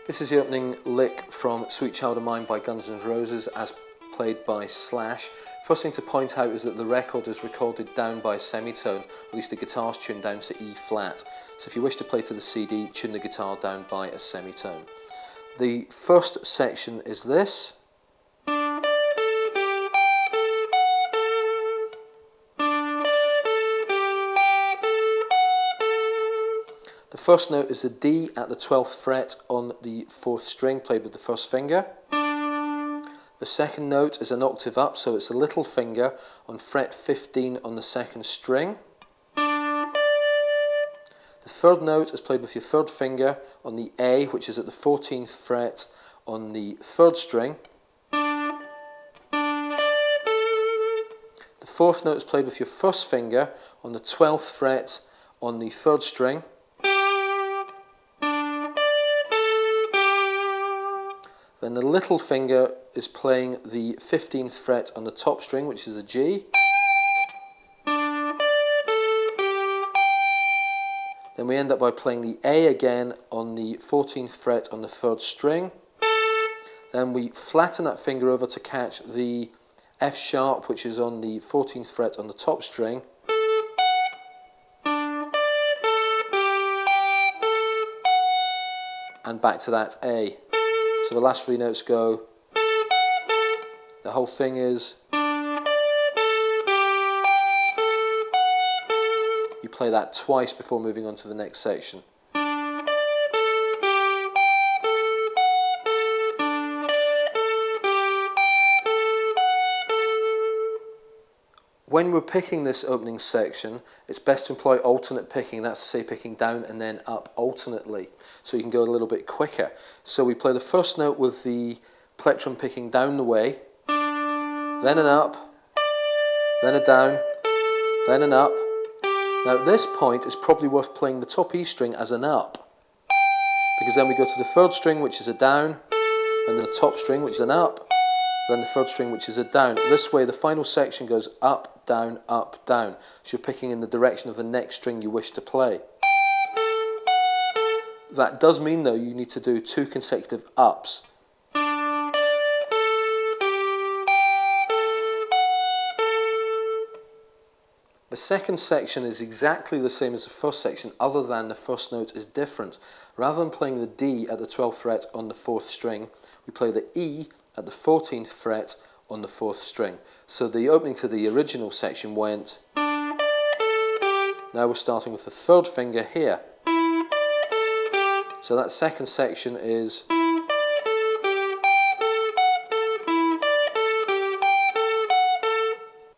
This is the opening lick from Sweet Child of Mine by Guns N' Roses as played by Slash. First thing to point out is that the record is recorded down by a semitone, at least the guitar's tuned down to E flat. So if you wish to play to the CD, tune the guitar down by a semitone. The first section is this. The first note is the D at the 12th fret on the 4th string, played with the first finger. The second note is an octave up, so it's a little finger on fret 15 on the 2nd string. The third note is played with your third finger on the A, which is at the 14th fret on the 3rd string. The fourth note is played with your first finger on the 12th fret on the 3rd string. Then the little finger is playing the 15th fret on the top string, which is a G. Then we end up by playing the A again on the 14th fret on the 3rd string. Then we flatten that finger over to catch the F sharp, which is on the 14th fret on the top string. And back to that A. So the last three notes go, the whole thing is, you play that twice before moving on to the next section. When we're picking this opening section, it's best to employ alternate picking. That's to say picking down and then up alternately, so you can go a little bit quicker. So we play the first note with the plectrum picking down the way, then an up, then a down, then an up. Now at this point it's probably worth playing the top E string as an up, because then we go to the 3rd string, which is a down, and then the top string, which is an up, then the 3rd string, which is a down. This way the final section goes up, down, up, down. So you're picking in the direction of the next string you wish to play. That does mean though you need to do 2 consecutive ups. The second section is exactly the same as the first section, other than the first note is different. Rather than playing the D at the 12th fret on the 4th string, we play the E at the 14th fret on the 4th string. So the opening to the original section went. Now we're starting with the 3rd finger here. So that second section is.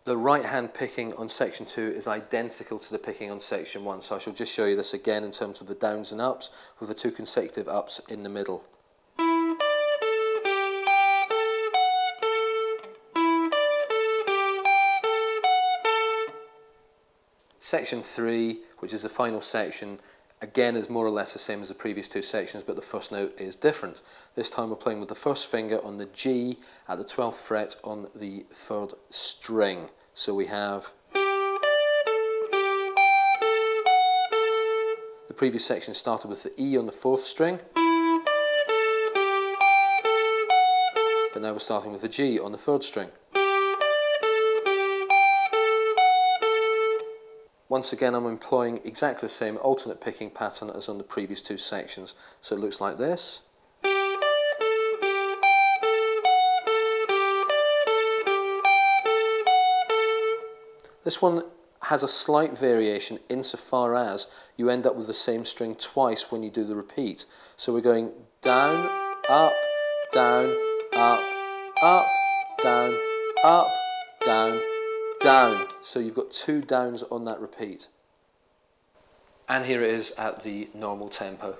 The right hand picking on section 2 is identical to the picking on section 1, so I shall just show you this again in terms of the downs and ups, with the 2 consecutive ups in the middle. Section 3, which is the final section, again is more or less the same as the previous 2 sections, but the first note is different. This time we're playing with the first finger on the G at the 12th fret on the 3rd string. So we have the previous section started with the E on the 4th string, but now we're starting with the G on the 3rd string. Once again I'm employing exactly the same alternate picking pattern as on the previous 2 sections. So it looks like this. This one has a slight variation insofar as you end up with the same string twice when you do the repeat. So we're going down, up, down, up, up, down, up, down, down. So you've got 2 downs on that repeat. And here it is at the normal tempo.